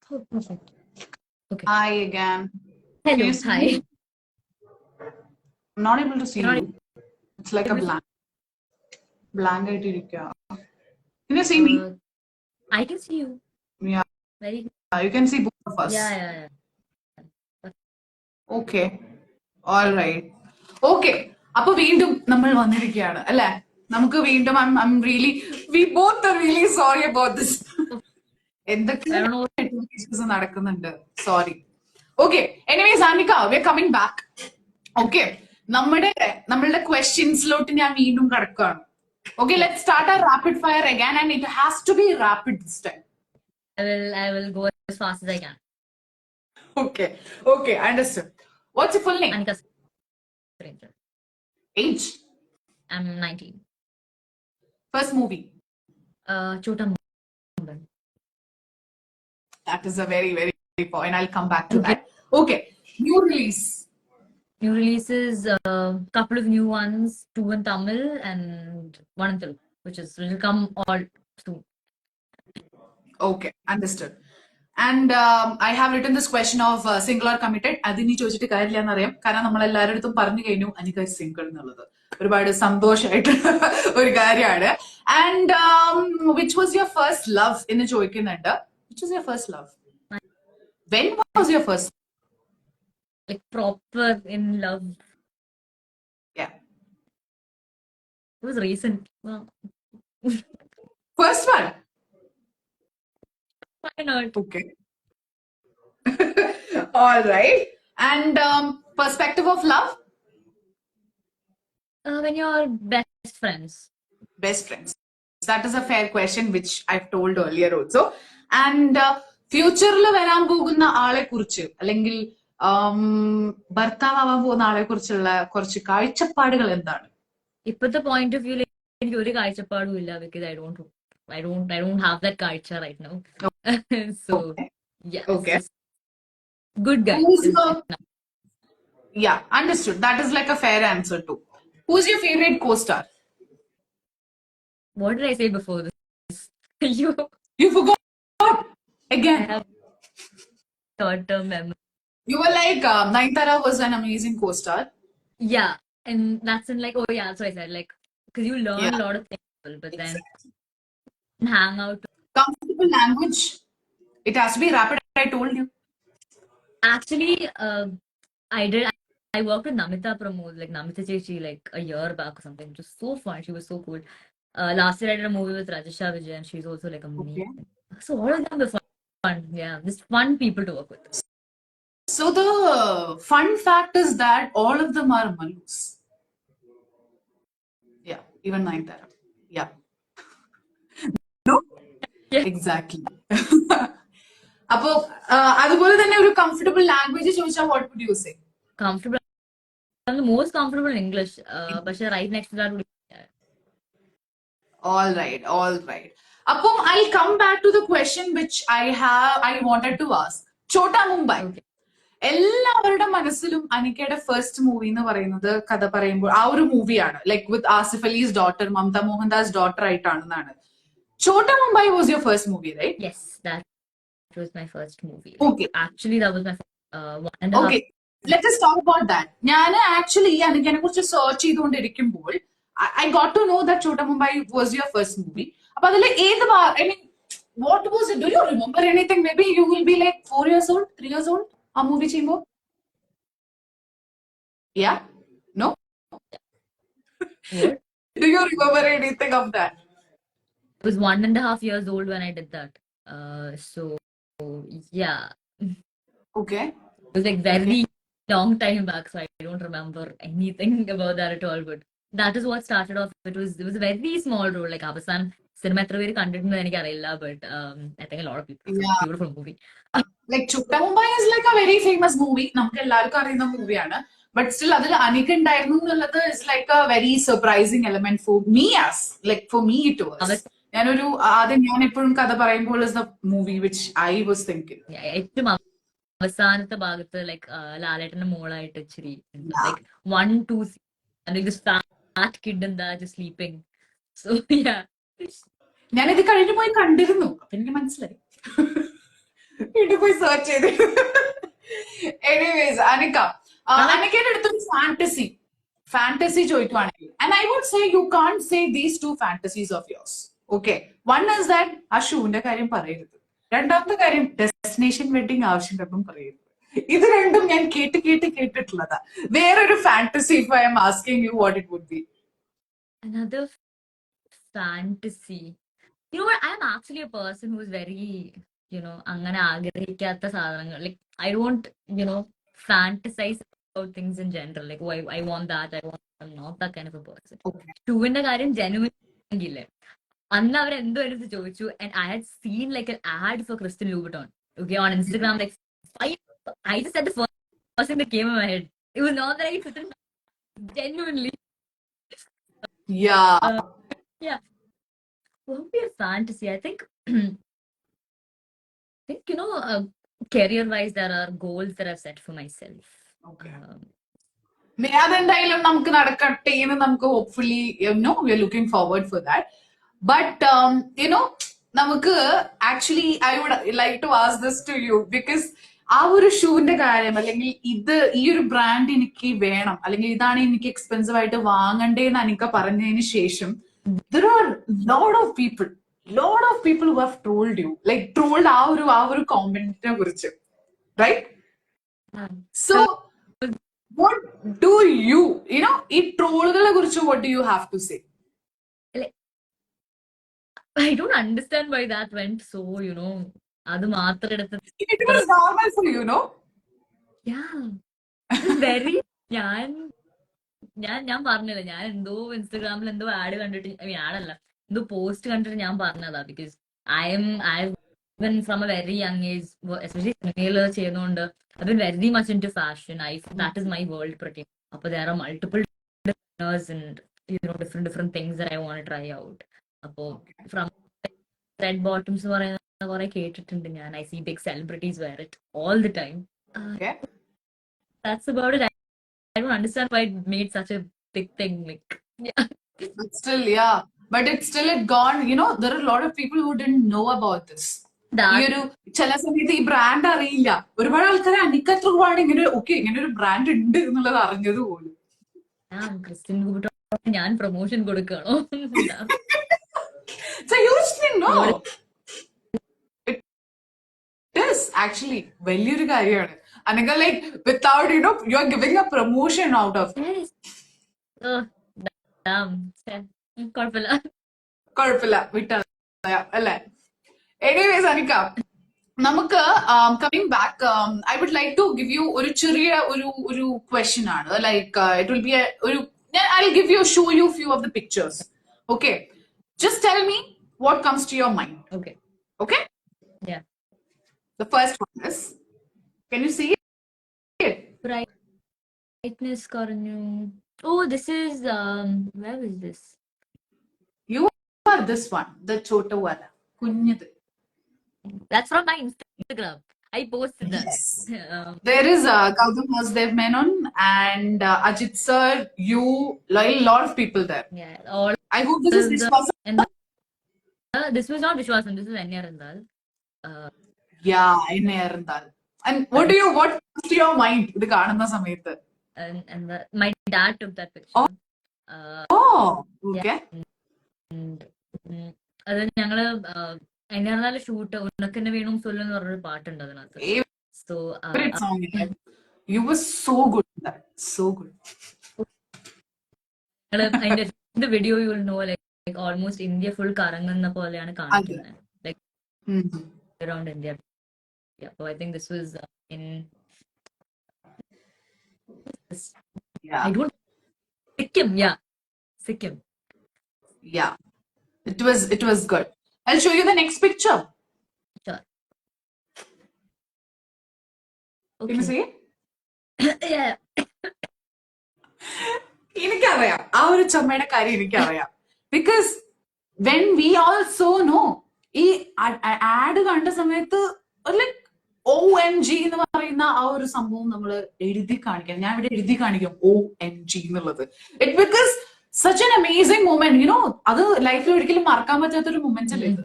Oh, perfect. Okay. Hi again. Hello. Can you see Hi. me? I'm not able to see You're not you. It's like a able to blank. Blank idea. Can you see me? I can see you. Yeah. Very good. You can see both of us. Yeah. Okay. All right. Okay. അപ്പൊ വീണ്ടും നമ്മൾ വന്നിരിക്കുകയാണ് അല്ലെ നമുക്ക് വീണ്ടും I'm really we both are really sorry about this. I don't know. എന്തൊക്കെയോ നടക്കുന്നുണ്ട് sorry okay anyways Anika we are coming back okay നമ്മളുടെ ക്വസ്റ്റ്യൻസിലോട്ട് ഞാൻ വീണ്ടും കടക്കുകയാണ് okay let's start a rapid fire again and it has to be rapid this time I will go as fast as I can. Okay, I understood. What's your full name? Anikha. Age? I'm 19. First movie? Chota Mumbai. That is a very, very good point. I'll come back to that. Okay, new release. New releases, couple of new ones, 2 in Tamil and 1 in Telugu, which will come all soon. Okay, understood. And I have written this question of single or committed. അതിനി ചോദിച്ചിട്ട് കാര്യമില്ല എന്നറിയാം കാരണം നമ്മൾ എല്ലാവരുടെ അടുത്തും പറഞ്ഞു കഴിഞ്ഞു അനിക സിംഗിൾ എന്നുള്ളത് ഒരുപാട് സന്തോഷമായിട്ടുള്ള ഒരു കാര്യമാണ് and which was your first love എന്ന് ചോദിക്കുന്നുണ്ട് which was your first love when was your first like proper in love? Yeah, it was recent. Well, first one. Why not? Okay. All right. And perspective of love? When you're best friends. Best friends. That is a fair question, which I've told earlier also. And ഫ്യൂച്ചറിൽ വരാൻ പോകുന്ന ആളെ കുറിച്ച് അല്ലെങ്കിൽ ഭർത്താവാൻ പോകുന്ന ആളെ കുറിച്ചുള്ള കുറച്ച് കാഴ്ചപ്പാടുകൾ എന്താണ് ഇപ്പോഴത്തെ പോയിന്റ് ഓഫ് വ്യൂ എനിക്ക് ഒരു കാഴ്ചപ്പാടും ഇല്ല because I don't have that culture right now. So yeah. Okay. Good guy. Yeah, understood. That is like a fair answer too. Who's your favorite co-star? What did I say before this? You forgot again. I have short-term memory. You were like Nayanthara was an amazing co-star. Yeah, and that's in like, oh yeah, so I said like because you learn a lot of things, but then hang out. Comfortable language. It has to be rapid. I told you. Actually, I worked with Namita Pramod, like Namita Chechi, like a year back or something. It was so fun. She was so cool. Last year I did a movie with Rajasha Vijay, and she's also like amazing. Okay. So all of them were fun. Yeah, just fun people to work with. So the fun fact is that all of them are Malus. Yeah, even Nayanthara. Yeah. No? Yeah. Exactly. അപ്പോ അതുപോലെ തന്നെ ഒരു comfortable language ചോദിച്ചാൽ what would you say Comfortable. I'm the most comfortable in English, but right next to that would be. All right. Appom, I'll come back to the question which I wanted to ask. Chota Mumbai. Okay. എല്ലാവരുടെ മനസ്സിലും അനിക്കയുടെ first movie എന്ന് പറയുന്നത് കഥ പറയുമ്പോൾ ആ ഒരു മൂവിയാണ് like with Asif Ali's daughter Mamta Mohandas daughter ആയിട്ടാണെന്നാണ് Chotta Mumbai was your first movie right Yes, that was my first movie. Okay. Actually, that was my 1.5. Okay. Let's just talk about that. ഞാൻ ആക്ച്വലി അനിക്കനെ കുറിച്ച് സെർച്ച് ചെയ്തുകൊണ്ടിരിക്കുമ്പോൾ I got to know that Chota Mumbai was your first movie. അപ്പൊ അതിൽ ഏത് I mean, what was it? Do you remember anything? Maybe you will be like 4 years old, 3 years old. A movie ചെയ്യുമ്പോൾ Yeah? No? What? Do you remember anything of that? I was 1.5 years old when I did that. So yeah. Okay. It was like very long time back, so I don't remember anything about that at all. But that is what started off. It was a very small role. Like Avasan cinema എത്ര പേര് കണ്ടിട്ടുണ്ടെന്ന് എനിക്കറിയില്ല, but I think a lot of people. Yeah. Beautiful movie. Like Chota Mumbai is like a very famous movie. നമുക്ക് എല്ലാവർക്കും അറിയുന്ന മൂവിയാണ്. But still, അതിൽ അനിക ഉണ്ടായിരുന്നു എന്നുള്ളത് is like a very surprising element for me for me it was. ഞാനൊരു ആദ്യം ഞാൻ എപ്പോഴും കഥ പറയുമ്പോൾ is the movie which I was thinking. ഏറ്റവും അവസാനത്തെ ഭാഗത്ത് ലൈക്ക് ലാലേട്ടന്റെ മോളായിട്ട് ഇച്ചിരി like 1-2 this fat kid in that just sleeping. So yeah. ഞാനിത് കഴിഞ്ഞു പോയി കണ്ടിരുന്നു. അപ്പൊ എനിക്ക് മനസ്സിലായി. വീട്ടിൽ പോയി സെർച്ച് ചെയ്ത്. Anyways, അനിക അനികയുടെ അടുത്തൊരു fantasy ചോദിക്കുവാണെങ്കിൽ and I would say you can't say these two fantasies of yours. Okay. One is that ആ ഷൂവിന്റെ കാര്യം പറയരുത്. രണ്ടാമത്തെ കാര്യം ഡെസ്റ്റിനേഷൻ വെഡിങ് ആവശ്യമുണ്ടെന്നും പറയരുത്. ഇത് രണ്ടും ഞാൻ കേട്ടിട്ടുള്ളതാ. വേറൊരു fantasy if I am asking you what it would be. Another fantasy. You know what? I'm actually a person who is very, അങ്ങനെ ആഗ്രഹിക്കാത്ത സാധനങ്ങൾ. Like, I don't, fantasize about things in general. Like, oh, I want that, I'm not that kind of a person. ഷൂവിന്റെ കാര്യം genuine ഇല്ലേ, അന്ന് അവർ എന്തോ എടുത്ത് ചോദിച്ചു and I had seen like an ad for Christian Louboutin, okay, on Instagram. Like, I just said the first thing that came in my head. It was not that I couldn't genuinely. Yeah. Yeah. What would be a fantasy? I think, career-wise, there are goals that I've set for myself. Okay. അതെന്തായാലും നമുക്ക് നടക്കട്ടെ എന്ന് നമുക്ക് hopefully, we are looking forward for that. But, നമുക്ക് actually, I would like to ask this to you because ആ ഒരു ഷൂവിന്റെ കാര്യം അല്ലെങ്കിൽ ഈ ഒരു ബ്രാൻഡ് എനിക്ക് വേണം അല്ലെങ്കിൽ ഇതാണ് എനിക്ക് എക്സ്പെൻസീവ് ആയിട്ട് വാങ്ങണ്ടേന്ന് അനിക പറഞ്ഞതിന് ശേഷം there are lot of people who have told you, like trolled ആ ഒരു കോമ്പറ്റിനെ കുറിച്ച്, right? So what do you ഈ ട്രോളുകളെ കുറിച്ച് what do you have to say? I don't understand why that went so, അത് മാത്രം എടുത്ത്. It was normal for you, no? Yeah. Very ഞാൻ പറഞ്ഞില്ല, ഞാൻ എന്തോ ഇൻസ്റ്റഗ്രാമിൽ എന്തോ ആഡ് കണ്ടിട്ട്, ആഡല്ല, എന്തോ പോസ്റ്റ് കണ്ടിട്ട് ഞാൻ പറഞ്ഞതാ. Because I've been from a very young age, especially സിനിമയിൽ ചെയ്യുന്നതുകൊണ്ട് I've been very much into fashion. That is my world pretty. അപ്പൊ there are multiple designers and different things that I want to try out. അപ്പൊ from red bottoms പറയുന്ന കുറെ കേട്ടിട്ടുണ്ട് ഞാൻ. I see big celebrities wear it all the time. That's about it. I don't understand why it made such a big thing. Like, yeah. But still, yeah. But it's still gone. There are a lot of people who didn't know about this. ഈ ഒരു ചില സമയത്ത് ഈ brand അറിയില്ല. ഒരുപാട് ആൾക്കാരെ അനിക്ക ത്രൂവാണ് ഇങ്ങനെ ഒരു ബ്രാൻഡ് ഉണ്ട് എന്നുള്ളത് അറിഞ്ഞത് പോലും. ക്രിസ്ത്യൻ ലൂബുട്ടോൺ ഞാൻ പ്രൊമോഷൻ കൊടുക്കണോ? It's a huge thing, no? It is actually വലിയൊരു കാര്യമാണ്. Anika, like, without, you're giving a promotion out of it. Yes. Oh, damn. കുഴപ്പമില്ല, വിട്ടല്ല. അല്ലേ? Anyways, Anika, നമുക്ക് coming back, I would like to give you ഒരു ചെറിയ ഒരു question ആണ്. Like, it will be I'll show you a few of the pictures. Okay. Just tell me what comes to your mind. Okay. Okay? Yeah. The first one is, can you see it? Brightness കുറഞ്ഞു. Oh, this is, where is this? You are this one, the chota wala. കുഞ്ഞത്. That's from my Instagram. I posted that. Yes. There is Gautam Vasdev Menon and Ajit sir, you, like a lot of people there. Yeah. I hope this is Vishwasam. This was not Vishwasam, this is Enya Randal. Yeah, Enya Randal. And what comes to your mind ഇത് കാണുന്ന സമയത്ത്? And my dad took that picture. Okay. അത് ഞങ്ങള് അതിനാല് shoot ഉണക്കന്നെ വീണും സൊല്ലെന്ന് പറഞ്ഞൊരു പാട്ടുണ്ട് അതിനകത്ത്. So you were so good at that. So good. അതിന്റെ video you will know, like almost India full കറങ്ങുന്ന പോലെയാണ് കാണിക്കുന്നത്. Like around India. Yeah, so I think this was in I don't Sikkim. Yeah, it was good. I'll show you the next picture. Sure. Okay. Can you see it? Yeah. എനിക്കറിയാം ആ ഒരു ചുമയുടെ കാര്യം എനിക്കറിയാം. Because when we also know ഈ ad കണ്ട സമയത്ത് like OMG എന്ന് പറയുന്ന ആ ഒരു സംഭവം നമ്മൾ എഴുതി കാണിക്കാം. ഞാൻ ഇവിടെ എഴുതി കാണിക്കും OMG എന്നുള്ളത്. It because such an amazing moment you know. അത് ലൈഫിൽ ഒരിക്കലും മറക്കാൻ പറ്റാത്തൊരു മൂമെന്റ് അല്ലേ ഇത്.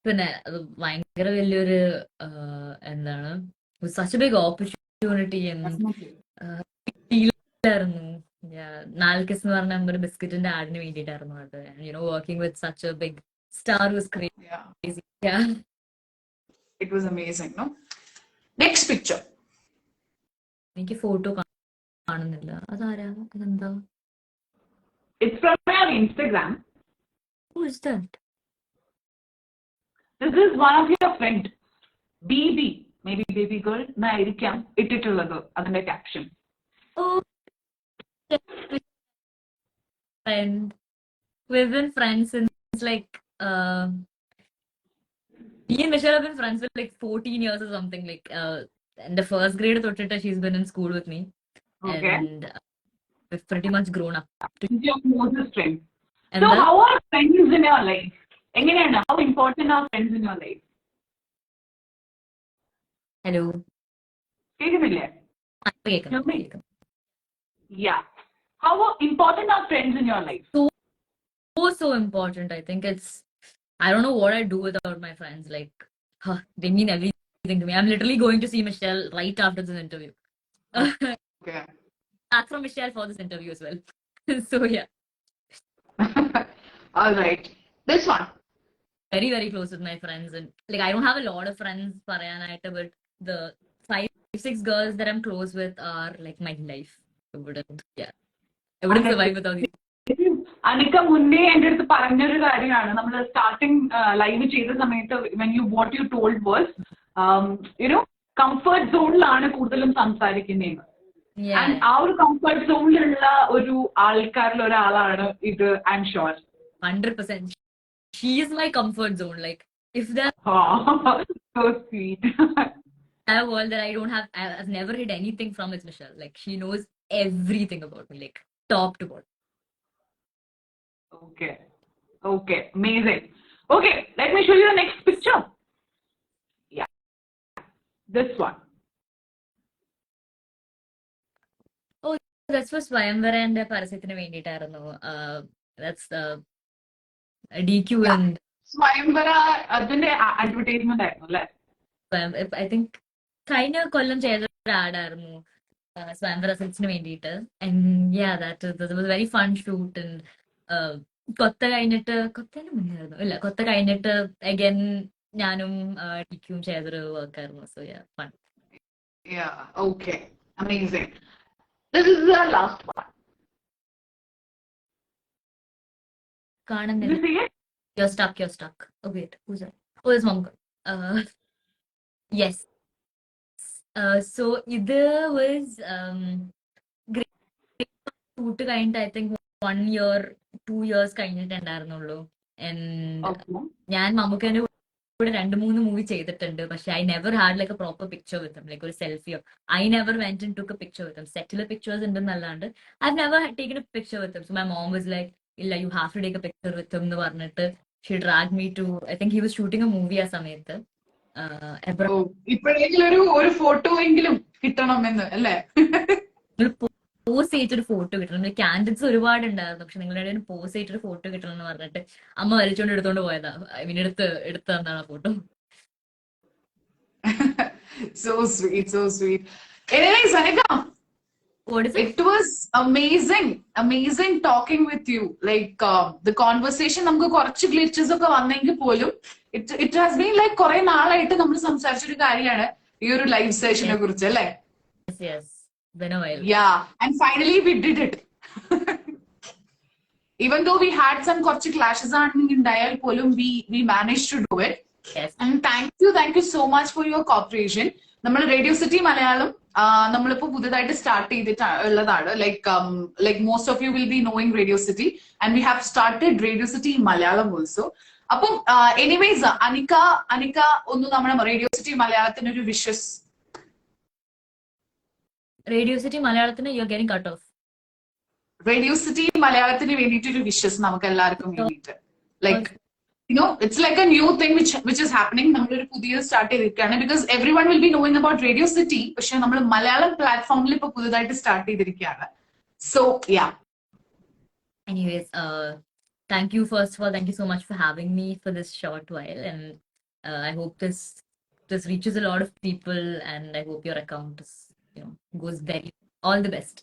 പിന്നെ അത് ഭയങ്കര വലിയൊരു എന്താണ് സച്ച് ബിഗ് ഓപ്പർച്യൂണിറ്റി ആയിരുന്നു. നാൽക്കിസ് എന്ന് പറഞ്ഞ ഒരു ബിസ്ക്കറ്റിന്റെ ആഡിന് വേണ്ടിയിട്ടായിരുന്നു അത്. Working with such a big star was crazy. It was amazing, no? Next picture. എനിക്ക് ഫോട്ടോ കാണുന്നില്ല. അതാരാ? അതെന്താ? It's from your Instagram. Who is that? This is one of your friend. BB, maybe baby girl. നായിരിക്കാം ഇട്ടിട്ടുള്ളത് അതിന്റെ caption. Oh, friend. We've been friends since like me and Michelle have been friends for like 14 years or something. Like in the first grade തൊട്ടിട്ട് she's been in school with me. Okay. And we've pretty much grown up. She's your closest friend. And So how are friends in your life? എങ്ങനെയാണ്? How important are friends in your life? Hello. കേൾക്കുന്നില്ലേ? കേൾക്കാം. Yeah. How important are friends in your life? So important. I think I don't know what I do without my friends. Like, they mean everything to me. I'm literally going to see Michelle right after this interview. Okay. Ask from Michelle for this interview as well. So yeah. All right. This one. Very, very close with my friends. And like, I don't have a lot of friends, Parayanaita, but the 5-6 girls that I'm close with are like my life. I wouldn't survive without these. അനിക്ക മുന്നേ എൻ്റെ അടുത്ത് പറഞ്ഞൊരു കാര്യമാണ്. നമ്മൾ starting live ചെയ്ത സമയത്ത് what you told was comfort സോണിലാണ് കൂടുതലും സംസാരിക്കുന്നതെന്ന്. ആൻഡ് ആ ഒരു കംഫർട്ട് സോണിലുള്ള ഒരു ആൾക്കാരിൽ ഒരാളാണ് ഇത്. I am sure 100%. She is my comfort zone. Like, if there's so sweet. a world that I've never read anything from, it's Michelle. Like, she knows everything about me, like top to bottom. Okay, amazing. Okay, let me show you the next picture. Yeah, this one. Oh, that's for Swayamvara and Parasithinu വേണ്ടിയിട്ടായിരുന്നു. That's the DQ and Swayamvara അതിന്റെ advertisement ആയിരുന്നു അല്ലേ? I think കഴിഞ്ഞ കൊല്ലം ചെയ്ത ഒരു ആഡായിരുന്നു Swayamvara Silksന് വേണ്ടിയിട്ട്. And yeah, that was a very fun shoot. And കൊത്ത കഴിഞ്ഞിട്ട് again ഞാനും DQയും ചെയ്തൊരു വർക്കായിരുന്നു. So yeah, fun. Yeah, okay, amazing. This is the last one. കാണുന്നില്ല. You're stuck. Oh wait, who's that? Oh, it's Monk. Yes. So ഇത് was great shoot കഴിഞ്ഞിട്ട് I think 1 year 2 years കഴിഞ്ഞിട്ടുണ്ടായിരുന്നുള്ളൂ. And ഞാൻ മമ്മൂക്കന്റെ കൂടെ 2-3 movie ചെയ്തിട്ടുണ്ട്. പക്ഷെ I never had like a proper picture with him, like ഒരു സെൽഫിയോ. I never went and took a picture with him. സെറ്റിലെ pictures ഉണ്ടെന്നല്ലാണ്ട് I've never taken a picture with him. So my mom was like, ഇല്ല, you have to take a picture with him എന്ന് പറഞ്ഞിട്ട് she dragged me to, I think he was shooting a movie ആ സമയത്ത്. ഇപ്പോഴെങ്കിലും ഒരു photo എങ്കിലും കിട്ടണമെന്ന് അല്ലേ? പോസ് ചെയ്തിട്ടൊരു ഫോട്ടോ കിട്ടണം. കാൻഡിഡ്സ് ഒരുപാട് ഉണ്ടായിരുന്നു. പക്ഷെ നിങ്ങളുടെ പോസ് ചെയ്തിട്ടൊരു ഫോട്ടോ കിട്ടണം എന്ന് പറഞ്ഞിട്ട് അമ്മ വലിച്ചോണ്ട് എടുത്തോണ്ട് പോയതാ. എടുത്തു തന്നാണ് ആ photo. So sweet. Anyways, Anikha, it was amazing talking with you. Like the conversation നമുക്ക് കുറച്ച് ഗ്ലിച്ചസ് ഒക്കെ വന്നെങ്കിൽ പോലും it has been like കുറെ നാളായിട്ട് നമ്മൾ സംസാരിച്ചൊരു കാര്യമാണ് ഈ ഒരു ലൈവ് സെഷനെ കുറിച്ച് അല്ലേ? Yes. Been a while. Yeah, and finally we did it. Even though we had some കുറച്ച് clashes ഉണ്ടായാൽ പോലും we managed to do it. Yes. And thank you so much for your cooperation. നമ്മൾ radio city Malayalam നമ്മളിപ്പോ പുതുതായിട്ട് start ചെയ്തിട്ടുള്ളതാണ്. like most of you will be knowing Radio City, and we have started Radio City Malayalam also. അപ്പം anyways അനിക്ക ഒന്ന് നമ്മുടെ radio city മലയാളത്തിന് ഒരു wishes. Radio City Malayalam, you're getting cut off. Radio city മലയാളത്തിന് വേണ്ടിയിട്ടൊരു wishes നമുക്ക് എല്ലാവർക്കും വേണ്ടിയിട്ട്. Like it's like a new thing which is happening. നമ്മളൊരു പുതിയ സ്റ്റാർട്ട് ചെയ്തിരിക്കുകയാണ്. Because every one will be knowing about radio city. പക്ഷെ നമ്മൾ മലയാളം പ്ലാറ്റ്ഫോമിൽ ഇപ്പൊ പുതുതായിട്ട് സ്റ്റാർട്ട് ചെയ്തിരിക്കുകയാണ്. So yeah. Anyways, thank you first of all. Thank you so much for having me for this short while, and I hope this reaches a lot of people, and I hope your account is, goes very. All the best.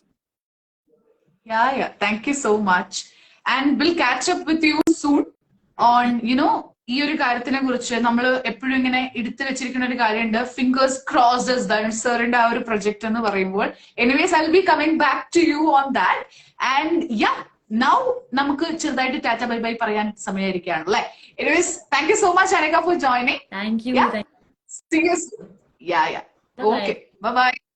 Yeah. Thank you so much, and we'll catch up with you soon on ഈ ഒരു കാര്യത്തിനെ കുറിച്ച് നമ്മൾ എപ്പോഴും ഇങ്ങനെ എടുത്തു വെച്ചിരിക്കുന്ന ഒരു കാര്യമുണ്ട്. ഫിംഗേഴ്സ് ക്രോസ്ഡ് സാറിന്റെ ആ ഒരു പ്രൊജക്ട് എന്ന് പറയുമ്പോൾ. Anyways I will be coming back to you on that. And yeah, now നമുക്ക് ചെറുതായിട്ട് ടാറ്റ ബൈ ബൈ പറയാൻ സമയമായിരിക്കുകയാണ് അല്ലേ? Anyways thank you so much Anika for joining. Thank you. See you soon. Yeah. Okay. Bye bye.